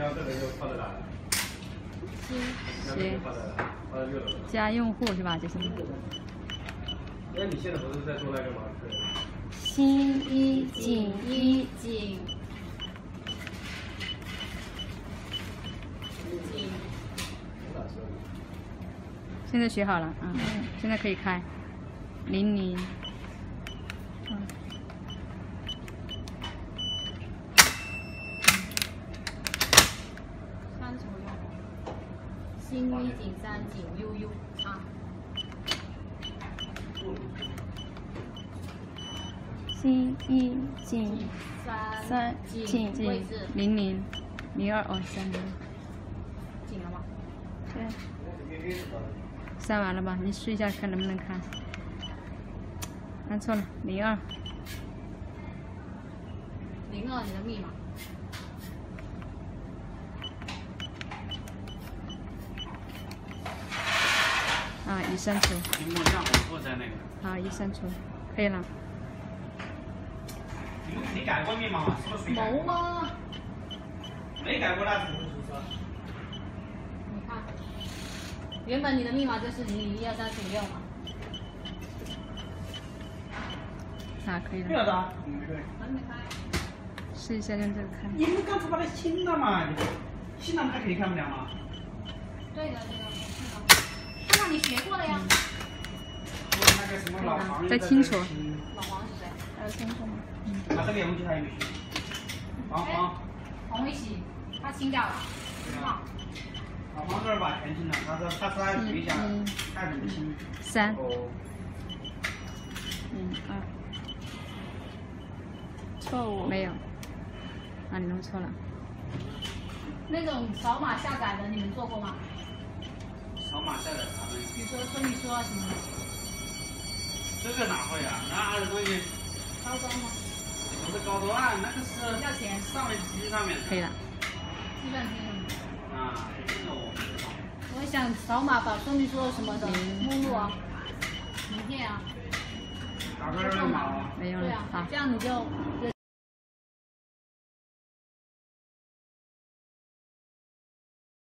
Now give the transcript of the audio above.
要这个就放在哪？行，加用户是吧？就是。哎，你现在不是在做那个吗？新一锦一锦。现在学好了，现在可以开。00。3什么用？新一锦3锦 UU 啊。新一锦3锦0002哦30。锦了吗？对。删完了吧？你试一下看能不能看。按错了，02。02你的密码。已删除。屏幕亮红后在那个。好，已删除，可以了。你们肯定改过密码嘛？是不是？没吗？没改过那怎么会出事？你看，原本你的密码就是00123456嘛。可以了。对了的。还没开。试一下用这个看。你们刚才把它清了嘛？清了它肯定看不了嘛。对的，看看你学过的呀。那个什么老黄。再清楚。老黄是谁？还有清楚吗？他这个东西他也没洗。黄没洗，他清掉了。老黄这儿把全清了，他说他举一下，看怎么清。3。02。错误没有。你弄错了。那种扫码下载的，你们做过吗？扫码下载啥东西？比如说说明书啊什么的。这个哪会啊？那东西。高端吗？不是高端，那个是要钱。上面机上面。可以了。计算机这个我不知道。我想扫码把说明书什么的目录啊、名片啊。打个二维码。没有了。对啊，这样你就。